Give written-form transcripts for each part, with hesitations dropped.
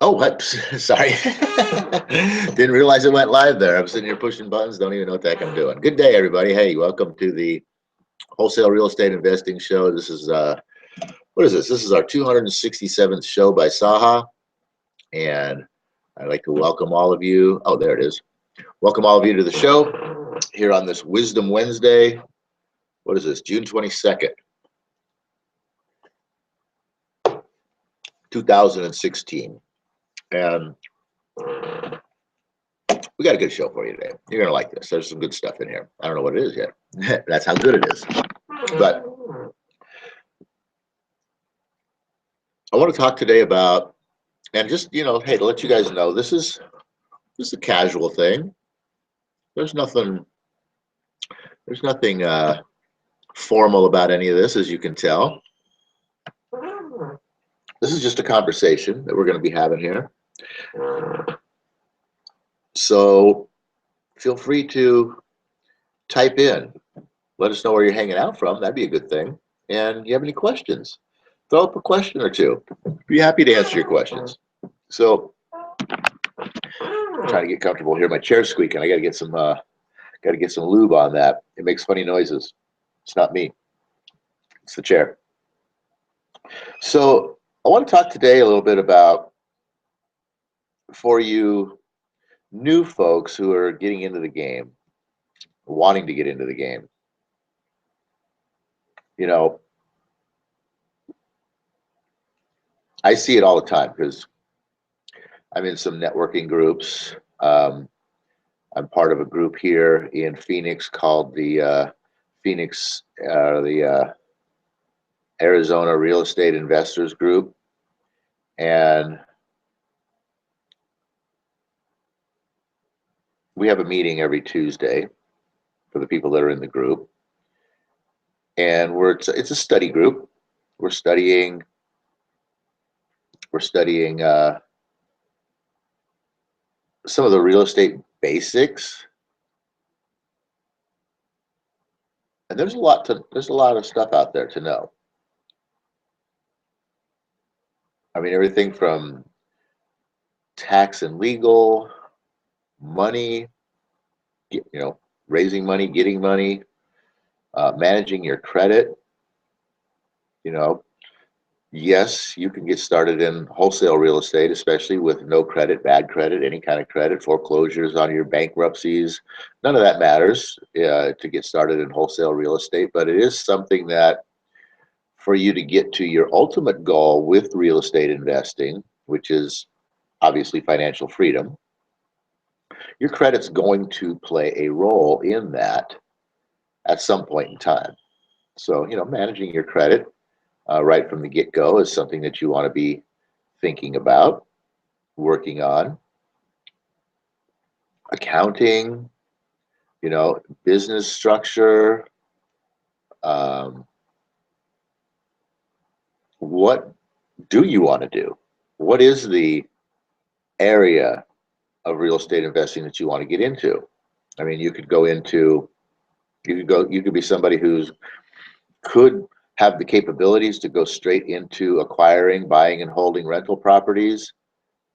Oh, what? Sorry. Didn't realize it went live there. I'm sitting here pushing buttons. Don't even know what the heck I'm doing. Good day, everybody. Hey, welcome to the Wholesale Real Estate Investing Show. This is, what is this? This is our 267th show by SAHA. And I'd like to welcome all of you. Oh, there it is. Welcome all of you to the show here on this Wisdom Wednesday. What is this? June 22nd, 2016. And we got a good show for you today. You're going to like this. There's some good stuff in here. I don't know what it is yet. That's how good it is. But I want to talk today about, and just, hey, to let you guys know, this is a casual thing. There's nothing formal about any of this, as you can tell. This is just a conversation that we're going to be having here. So feel free to type in. Let us know where you're hanging out from. That'd be a good thing. And you have any questions, throw up a question or two. Be happy to answer your questions. So I'm trying to get comfortable here. My chair's squeaking. I got to get some lube on that. It makes funny noises. It's not me. It's the chair. So I want to talk today a little bit about, for you new folks who are getting into the game, wanting to get into the game. I see it all the time because I'm in some networking groups. I'm part of a group here in Phoenix called the Arizona Real Estate Investors Group. And we have a meeting every Tuesday for the people that are in the group. And it's a study group. We're studying some of the real estate basics. And there's a lot of stuff out there to know. I mean, everything from tax and legal, money, raising money, getting money, managing your credit. Yes, you can get started in wholesale real estate, especially with no credit, bad credit, any kind of credit, foreclosures on your bankruptcies. None of that matters to get started in wholesale real estate, but it is something that for you to get to your ultimate goal with real estate investing, which is obviously financial freedom, your credit's going to play a role in that at some point in time. So, managing your credit right from the get-go is something that you want to be thinking about, working on. Accounting, business structure. What do you want to do? What is the area of real estate investing that you want to get into? I mean, you could be somebody who's could have the capabilities to go straight into acquiring, buying, and holding rental properties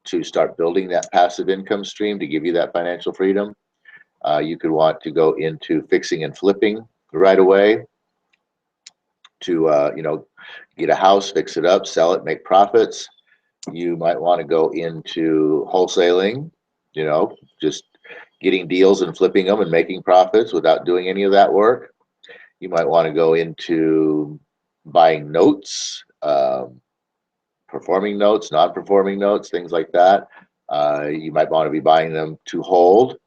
to start building that passive income stream to give you that financial freedom. You could want to go into fixing and flipping right away to, get a house, fix it up, sell it, make profits. You might want to go into wholesaling, just getting deals and flipping them and making profits without doing any of that work. You might want to go into buying notes, performing notes, non-performing notes, things like that. You might want to be buying them to hold.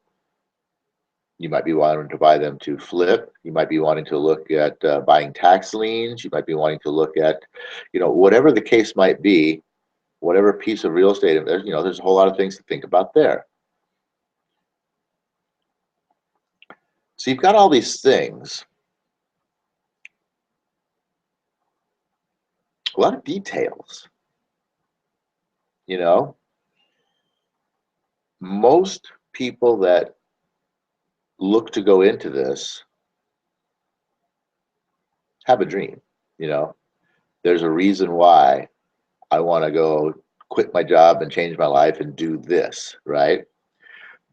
You might be wanting to buy them to flip. You might be wanting to look at buying tax liens. You might be wanting to look at, whatever the case might be, whatever piece of real estate, there's a whole lot of things to think about there. So you've got all these things, a lot of details, most people that look to go into this have a dream. There's a reason why I want to go quit my job and change my life and do this, right?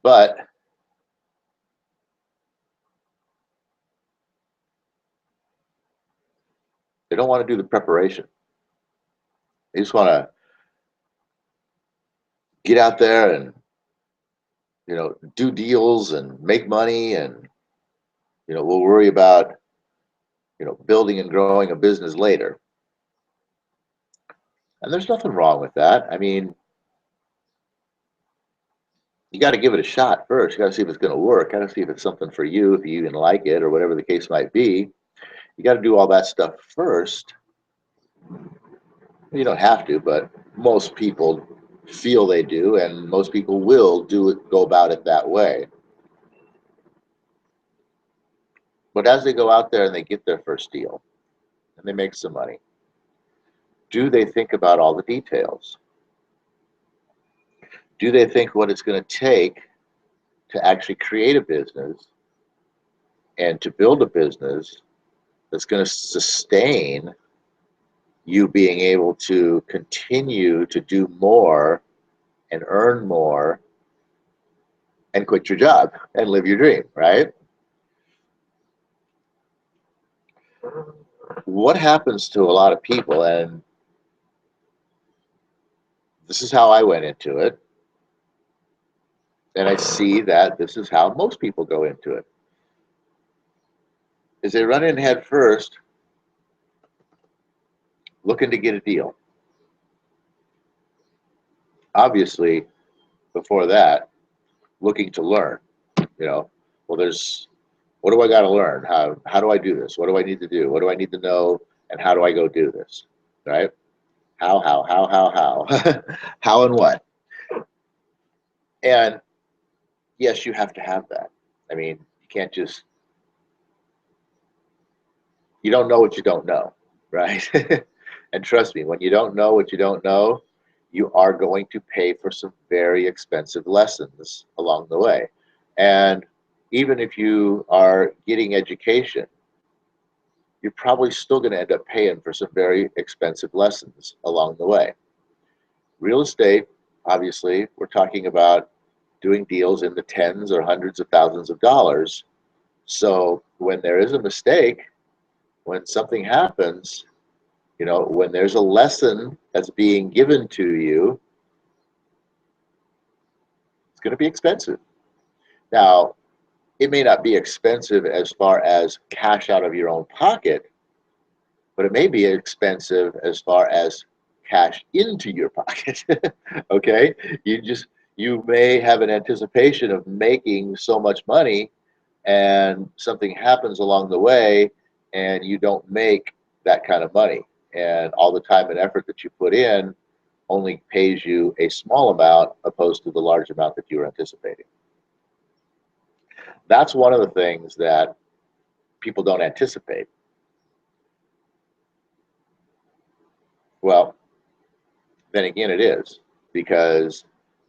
But they don't want to do the preparation. They just want to get out there and, do deals and make money, and, we'll worry about, building and growing a business later. And there's nothing wrong with that. I mean, you got to give it a shot first. You got to see if it's going to work. Got to see if it's something for you, if you even like it, or whatever the case might be. You got to do all that stuff first. You don't have to, but most people feel they do, and most people will do it, go about it that way. But as they go out there and they get their first deal and they make some money, do they think about all the details? Do they think what it's going to take to actually create a business and to build a business that's going to sustain you being able to continue to do more and earn more and quit your job and live your dream, right? What happens to a lot of people, and this is how I went into it, and I see that this is how most people go into it, is they run in head first looking to get a deal. Obviously, before that, looking to learn, well, what do I got to learn? How do I do this? What do I need to do? What do I need to know? And how do I go do this? Right? How, how and what? And yes, you have to have that. I mean, you can't just, you don't know what you don't know, right? And trust me, when you don't know what you don't know, you are going to pay for some very expensive lessons along the way. And even if you are getting education, you're probably still going to end up paying for some very expensive lessons along the way. Real estate, obviously, we're talking about doing deals in the tens or hundreds of thousands of dollars. So when there is a mistake, when something happens, when there's a lesson that's being given to you, it's going to be expensive. Now, it may not be expensive as far as cash out of your own pocket, but it may be expensive as far as cash into your pocket. Okay? You may have an anticipation of making so much money, and something happens along the way and you don't make that kind of money. And all the time and effort that you put in only pays you a small amount opposed to the large amount that you were anticipating. That's one of the things that people don't anticipate. Well, then again, it is, because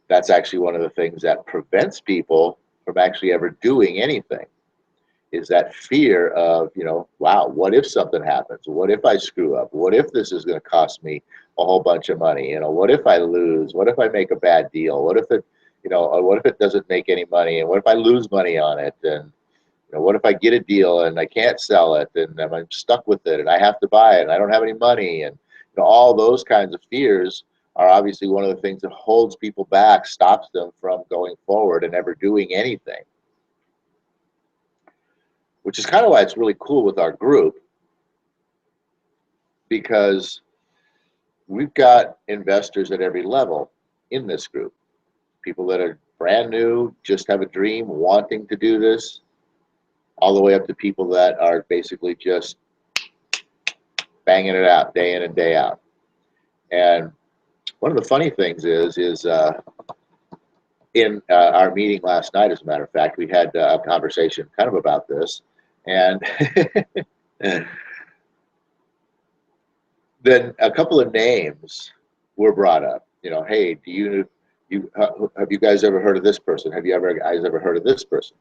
that's actually one of the things that prevents people from actually ever doing anything, is that fear of, wow, what if something happens? What if I screw up? What if this is going to cost me a whole bunch of money? What if I lose? What if I make a bad deal? What if it, what if it doesn't make any money? And what if I lose money on it? And what if I get a deal and I can't sell it, and I'm stuck with it and I have to buy it and I don't have any money? And all those kinds of fears are obviously one of the things that holds people back, stops them from going forward and ever doing anything. Which is kind of why it's really cool with our group, because we've got investors at every level in this group. People that are brand new, just have a dream, wanting to do this, all the way up to people that are basically just banging it out day in and day out. And one of the funny things is in our meeting last night, as a matter of fact, we had a conversation kind of about this, and then a couple of names were brought up. Hey, have you guys ever heard of this person? Have you guys ever heard of this person?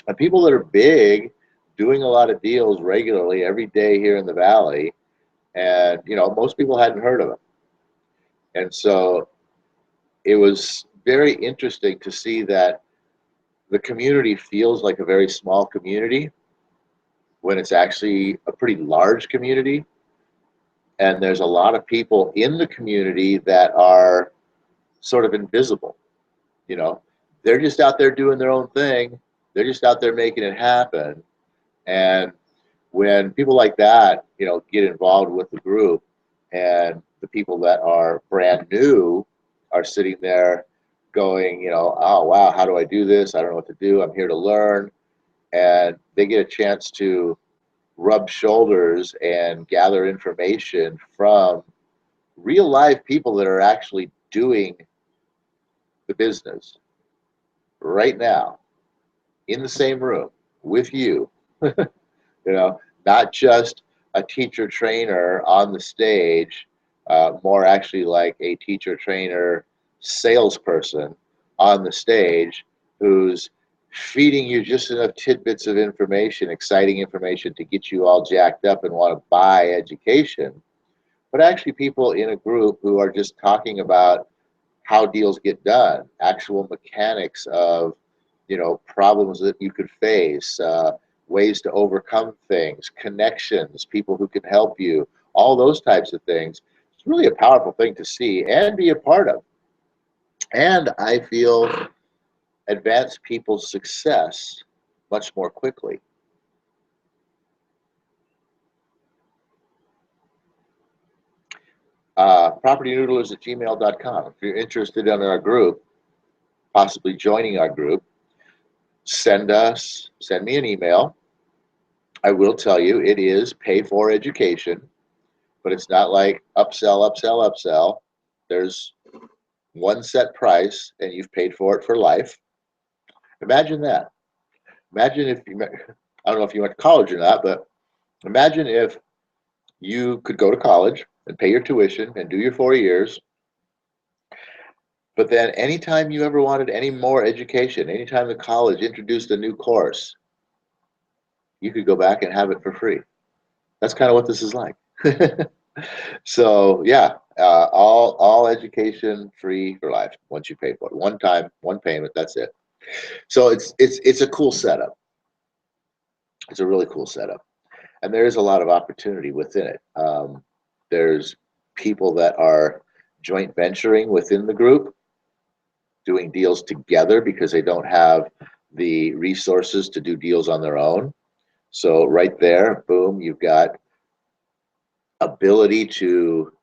And people that are big, doing a lot of deals regularly every day here in the Valley, and most people hadn't heard of them. And so it was very interesting to see that the community feels like a very small community when it's actually a pretty large community. And there's a lot of people in the community that are sort of invisible. You know, they're just out there doing their own thing. They're just out there making it happen. And when people like that, you know, get involved with the group, and the people that are brand new are sitting there going, you know, oh, wow, how do I do this? I don't know what to do. I'm here to learn. And they get a chance to rub shoulders and gather information from real live people that are actually doing the business right now in the same room with you. You know, not just a teacher trainer on the stage, more actually like a teacher trainer salesperson on the stage who's feeding you just enough tidbits of information, exciting information to get you all jacked up and want to buy education, but actually people in a group who are just talking about how deals get done, actual mechanics of, you know, problems that you could face, ways to overcome things, connections, people who can help you, all those types of things. It's really a powerful thing to see and be a part of. And I feel advance people's success much more quickly. Propertynoodlers@gmail.com. If you're interested in our group, possibly joining our group, send me an email. I will tell you, it is pay for education, but it's not like upsell, upsell, upsell. There's one set price and you've paid for it for life. Imagine that. Imagine if you, I don't know if you went to college or not, but imagine if you could go to college and pay your tuition and do your 4 years, but then anytime you ever wanted any more education, anytime the college introduced a new course, you could go back and have it for free. That's kind of what this is like. So yeah, all education free for life once you pay for it. One time, one payment. That's it. So it's a cool setup. It's a really cool setup, and there is a lot of opportunity within it. There's people that are joint venturing within the group, doing deals together because they don't have the resources to do deals on their own. So right there, boom, you've got ability to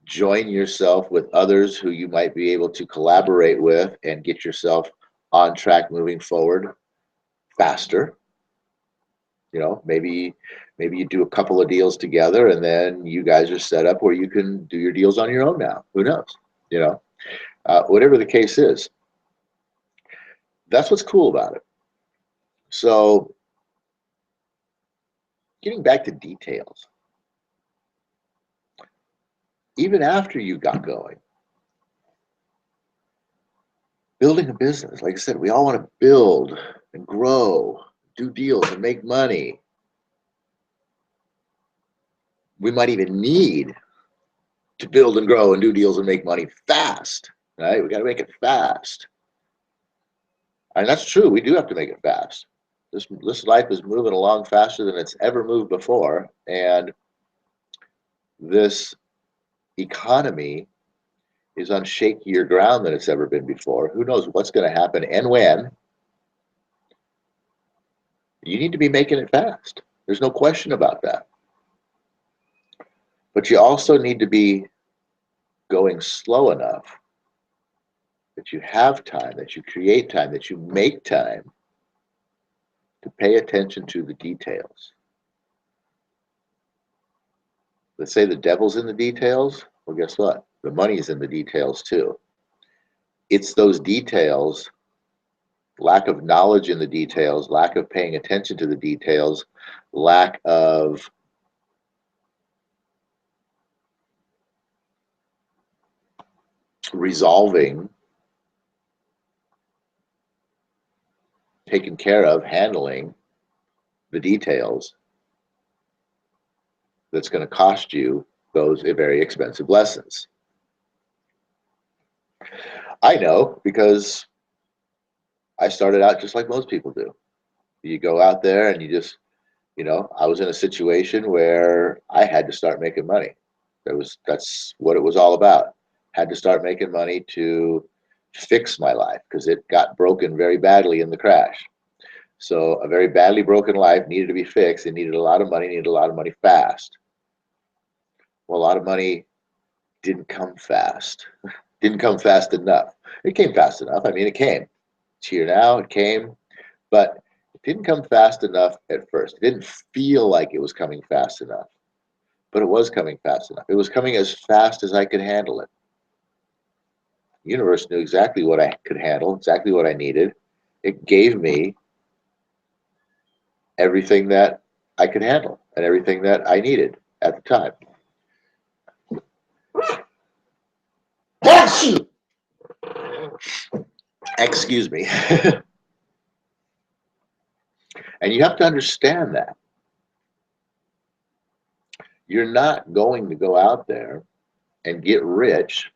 join yourself with others who you might be able to collaborate with and get yourself on track moving forward faster. You know, maybe you do a couple of deals together and then you guys are set up where you can do your deals on your own now. Who knows? You know, whatever the case is, that's what's cool about it. So getting back to details, even after you got going, building a business, like I said, we all want to build and grow, do deals and make money. We might even need to build and grow and do deals and make money fast, right? We got to make it fast. And that's true. We do have to make it fast. This life is moving along faster than it's ever moved before. And this economy is on shakier ground than it's ever been before. Who knows what's going to happen and when? You need to be making it fast. There's no question about that. But you also need to be going slow enough that you have time, that you create time, that you make time to pay attention to the details. Let's say the devil's in the details. Well, guess what? The money's in the details too. It's those details, lack of knowledge in the details, lack of paying attention to the details, lack of resolving, taking care of, handling the details that's going to cost you those very expensive lessons. I know because I started out just like most people do. You go out there and you just, I was in a situation where I had to start making money. That's what it was all about. Had to start making money to fix my life because it got broken very badly in the crash. So a very badly broken life needed to be fixed. It needed a lot of money, needed a lot of money fast. Well, a lot of money didn't come fast. Didn't come fast enough. It came fast enough. I mean, it came. It's here now. It came, but it didn't come fast enough at first. It didn't feel like it was coming fast enough, but it was coming fast enough. It was coming as fast as I could handle it. The universe knew exactly what I could handle, exactly what I needed. It gave me everything that I could handle and everything that I needed at the time. Excuse me. And you have to understand that. You're not going to go out there and get rich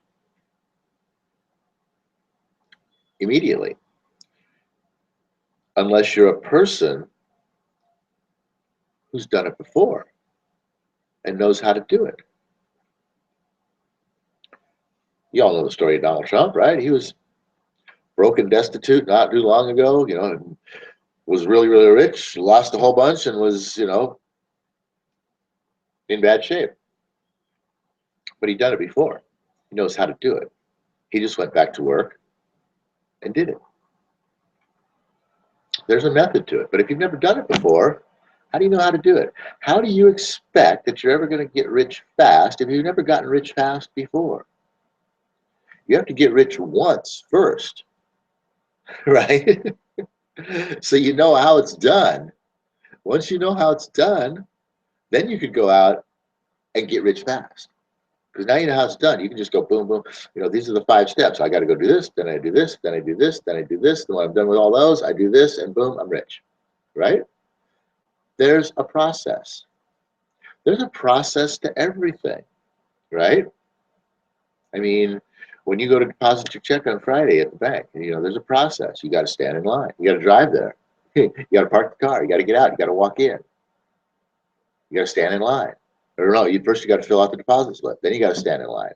immediately unless you're a person who's done it before and knows how to do it. You all know the story of Donald Trump, right? He was broke and destitute not too long ago, was really, really rich, lost a whole bunch, and was, in bad shape. But he'd done it before. He knows how to do it. He just went back to work and did it. There's a method to it. But if you've never done it before, how do you know how to do it? How do you expect that you're ever going to get rich fast if you've never gotten rich fast before? You have to get rich once first, right? So you know how it's done. Once you know how it's done, then you could go out and get rich fast. Because now you know how it's done. You can just go boom, boom. These are the 5 steps. I got to go do this, then I do this, then I do this, then I do this. Then when I'm done with all those, I do this, and boom, I'm rich, right? There's a process. There's a process to everything, right? I mean, when you go to deposit your check on Friday at the bank, there's a process. You got to stand in line. You got to drive there. You got to park the car. You got to get out. You got to walk in. You got to stand in line. Or no, first you got to fill out the deposit slip. Then you got to stand in line.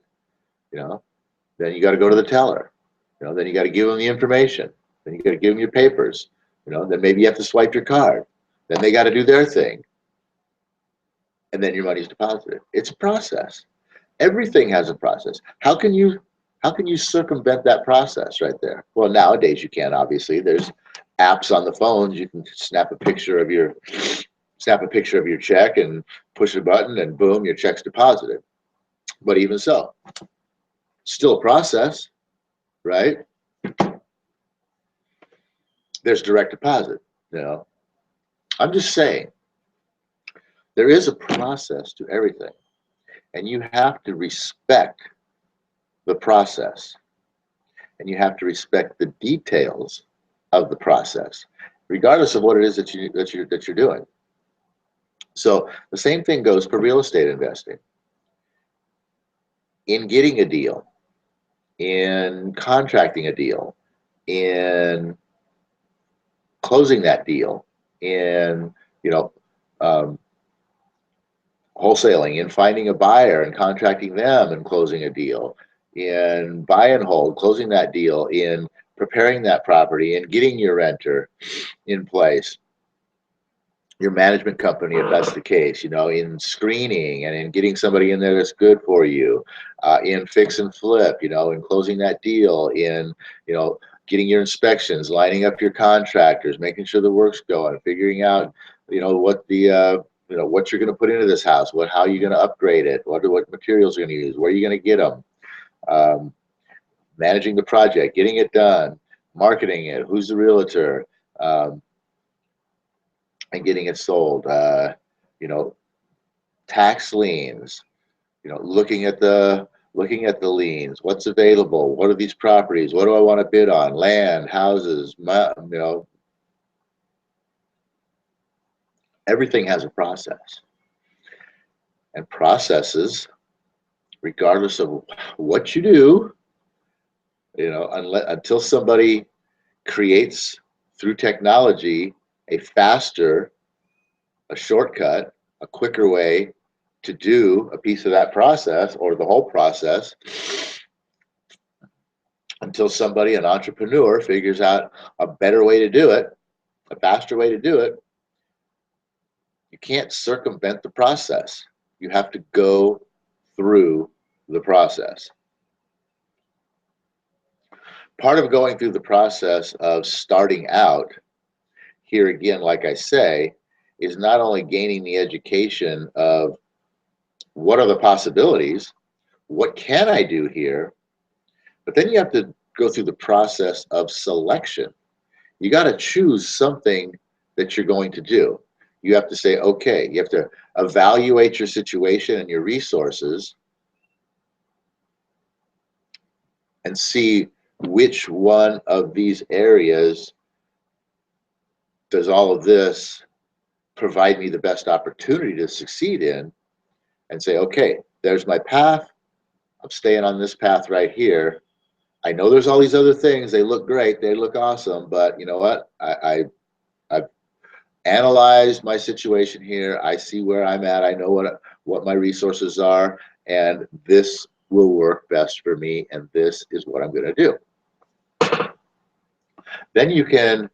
Then you got to go to the teller. Then you got to give them the information. Then you got to give them your papers. Then maybe you have to swipe your card. Then they got to do their thing. And then your money's deposited. It's a process. Everything has a process. How can you circumvent that process right there? Well, nowadays you can, obviously. There's apps on the phones. You can snap a picture of your check and push a button and boom, your check's deposited. But even so, still a process, right? There's direct deposit, I'm just saying there is a process to everything, and you have to respect the process, and you have to respect the details of the process, regardless of what it is that you're doing. So the same thing goes for real estate investing. In getting a deal, in contracting a deal, in closing that deal, in wholesaling, in finding a buyer and contracting them and closing a deal, in buy and hold, closing that deal, in preparing that property and getting your renter in place, your management company if that's the case, in screening and in getting somebody in there that's good for you, in fix and flip, in closing that deal, in getting your inspections, lining up your contractors, making sure the work's going, figuring out what the what you're going to put into this house, how you're going to upgrade it, what materials you're going to use, where you're going to get them, managing the project, getting it done, marketing it, who's the realtor, and getting it sold. Tax liens, looking at the liens, what's available, what are these properties, what do I want to bid on, land, houses, everything has a process. And processes, regardless of what you do, Until somebody creates through technology a faster, a shortcut, a quicker way to do a piece of that process or the whole process, until somebody, an entrepreneur, figures out a better way to do it, a faster way to do it, you can't circumvent the process. You have to go through the process. Part of going through the process of starting out, here again, like I say, is not only gaining the education of what are the possibilities, what can I do here, but then you have to go through the process of selection. You got to choose something that you're going to do. You have to say, okay, you have to evaluate your situation and your resources and see which one of these areas does all of this provide me the best opportunity to succeed in, and say, okay, there's my path. I'm staying on this path right here. I know there's all these other things. They look great. They look awesome. But you know what? I've analyzed my situation here. I see where I'm at. I know what my resources are. And this will work best for me. And this is what I'm going to do. Then you can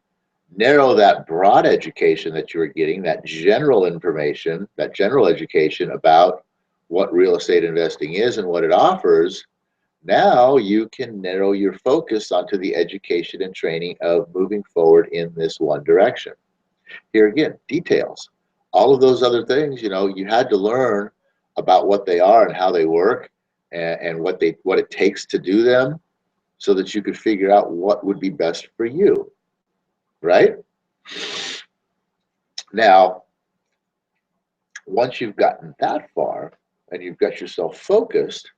narrow that broad education that you were getting, that general information, that general education about what real estate investing is and what it offers. Now you can narrow your focus onto the education and training of moving forward in this one direction. Here again, details. All of those other things, you had to learn about what they are and how they work, and what it takes to do them, so that you could figure out what would be best for you, right? Now, once you've gotten that far and you've got yourself focused,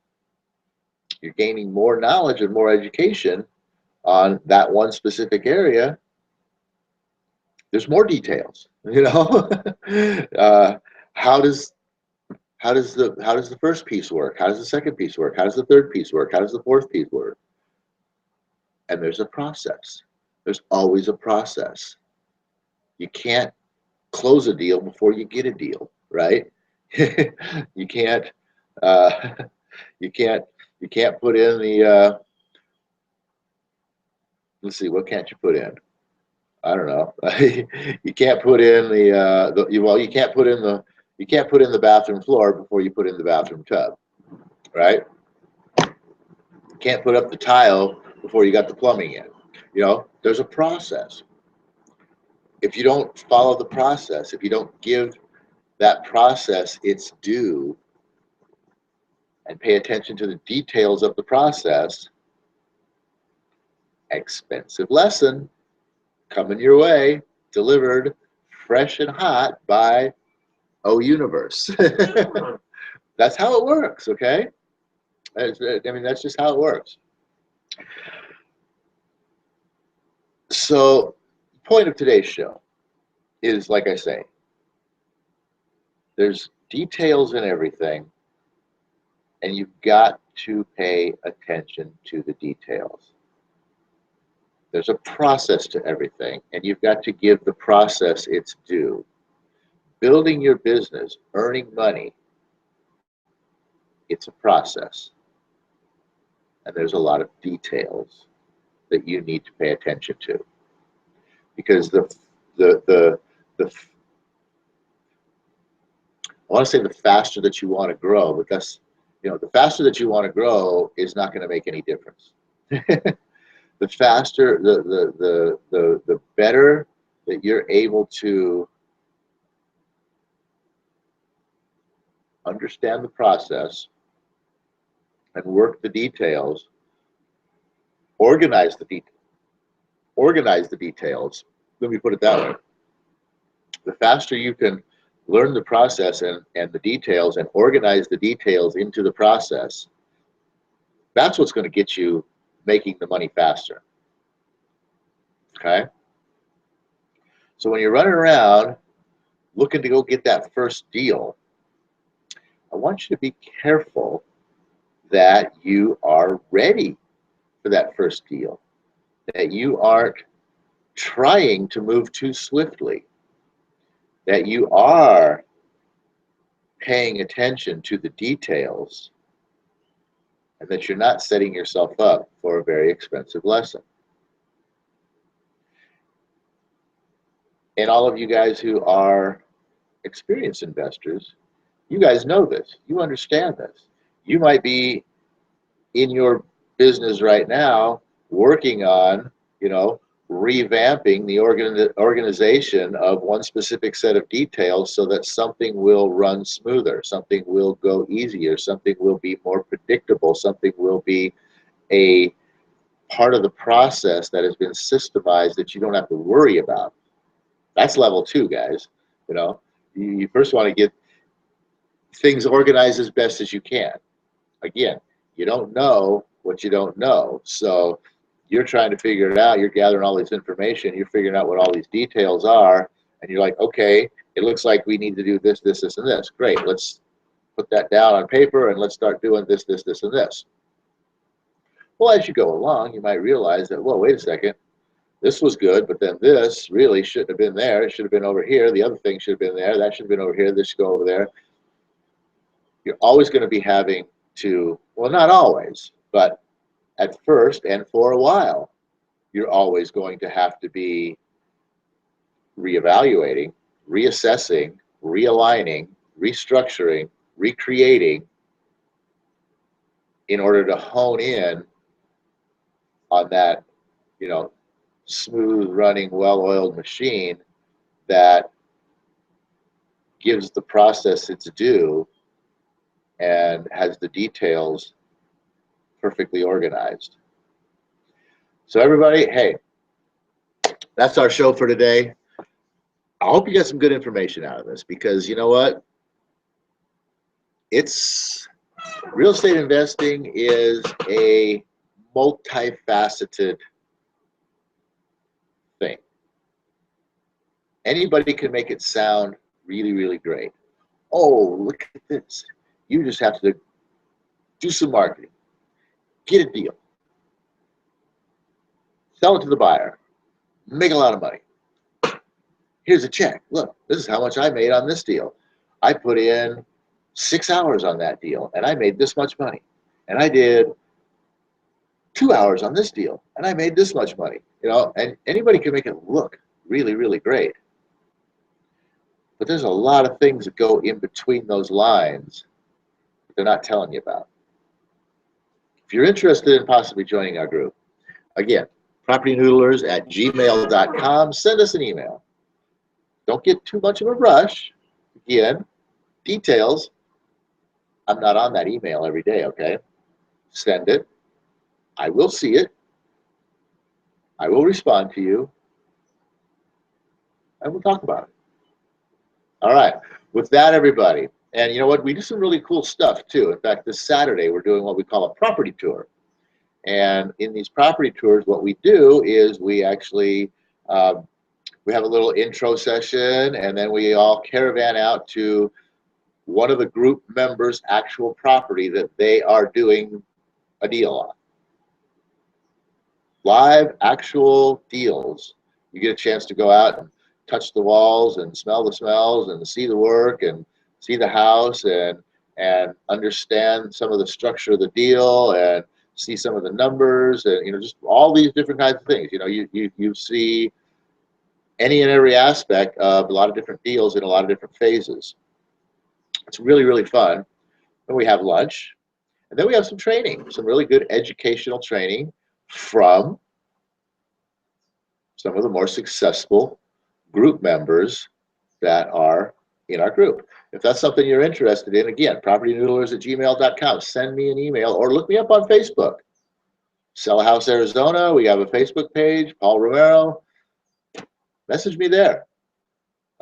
you're gaining more knowledge and more education on that one specific area. There's more details, how does the first piece work? How does the second piece work? How does the third piece work? How does the fourth piece work? And there's a process. There's always a process. You can't close a deal before you get a deal, right? You can't you can't put in the let's see, what can't you put in? I don't know. You can't put in you can't put in the bathroom floor before you put in the bathroom tub, right? You can't put up the tile before you got the plumbing in. There's a process. If you don't follow the process, if you don't give that process its due and pay attention to the details of the process, expensive lesson coming your way, delivered fresh and hot by Universe. That's how it works, okay? That's just how it works. So, the point of today's show is, like I say, there's details in everything, and you've got to pay attention to the details. There's a process to everything, and you've got to give the process its due. Building your business, earning money, it's a process. And there's a lot of details that you need to pay attention to. Because I want to say the faster that you want to grow, but that's, the faster that you want to grow is not going to make any difference. The faster, the better that you're able to understand the process and work the details, organize the details. Let me put it that way. The faster you can learn the process and the details and organize the details into the process, that's what's going to get you making the money faster. Okay? So when you're running around looking to go get that first deal, I want you to be careful that you are ready for that first deal, that you aren't trying to move too swiftly, that you are paying attention to the details, and that you're not setting yourself up for a very expensive lesson. And all of you guys who are experienced investors, you guys know this. You understand this. You might be in your business right now working on, revamping the organization of one specific set of details so that something will run smoother, something will go easier, something will be more predictable, something will be a part of the process that has been systemized that you don't have to worry about. That's level 2, guys. You first want to get things organized as best as you can. Again, you don't know what you don't know. So you're trying to figure it out. You're gathering all this information. You're figuring out what all these details are. And you're like, okay, it looks like we need to do this, this, this, and this. Great. Let's put that down on paper and let's start doing this, this, this, and this. Well, as you go along, you might realize that, well, wait a second. This was good, but then this really shouldn't have been there. It should have been over here. The other thing should have been there. That should have been over here. This should go over there. You're always going to be having to, well, not always, but at first and for a while, you're always going to have to be reevaluating, reassessing, realigning, restructuring, recreating in order to hone in on that, smooth running, well-oiled machine that gives the process its due and has the details perfectly organized. So everybody, hey, that's our show for today. I hope you got some good information out of this, because you know what? Real estate investing is a multifaceted thing. Anybody can make it sound really, really great. Oh, look at this. You just have to do some marketing, get a deal, sell it to the buyer, make a lot of money. Here's a check. Look, this is how much I made on this deal. I put in 6 hours on that deal and I made this much money. And I did 2 hours on this deal and I made this much money. And anybody can make it look really, really great. But there's a lot of things that go in between those lines that they're not telling you about. If you're interested in possibly joining our group, again, propertynoodlers@gmail.com. Send us an email. Don't get too much of a rush. Again, details. I'm not on that email every day, okay? Send it. I will see it. I will respond to you. And we'll talk about it. All right. With that, everybody. And you know what? We do some really cool stuff, too. In fact, this Saturday, we're doing what we call a property tour. And in these property tours, what we do is we actually we have a little intro session, and then we all caravan out to one of the group members' actual property that they are doing a deal on. Live, actual deals. You get a chance to go out and touch the walls and smell the smells and see the work and see the house and understand some of the structure of the deal and see some of the numbers and just all these different kinds of things. You see any and every aspect of a lot of different deals in a lot of different phases. It's really, really fun. And we have lunch. And then we have some training, some really good educational training from some of the more successful group members that are in our group. If that's something you're interested in, again, propertynoodlers@gmail.com. Send me an email or look me up on Facebook. Sell a House Arizona. We have a Facebook page, Paul Romero. Message me there.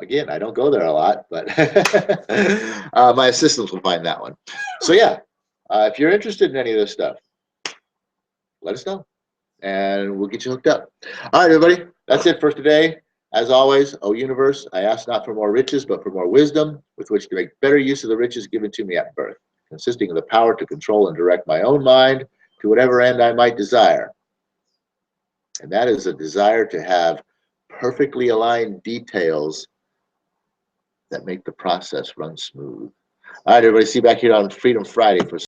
Again, I don't go there a lot, but my assistants will find that one. So yeah, if you're interested in any of this stuff, let us know, and we'll get you hooked up. All right, everybody, that's it for today. As always, O universe, I ask not for more riches, but for more wisdom, with which to make better use of the riches given to me at birth, consisting of the power to control and direct my own mind, to whatever end I might desire. And that is a desire to have perfectly aligned details that make the process run smooth. All right, everybody, see you back here on Freedom Friday for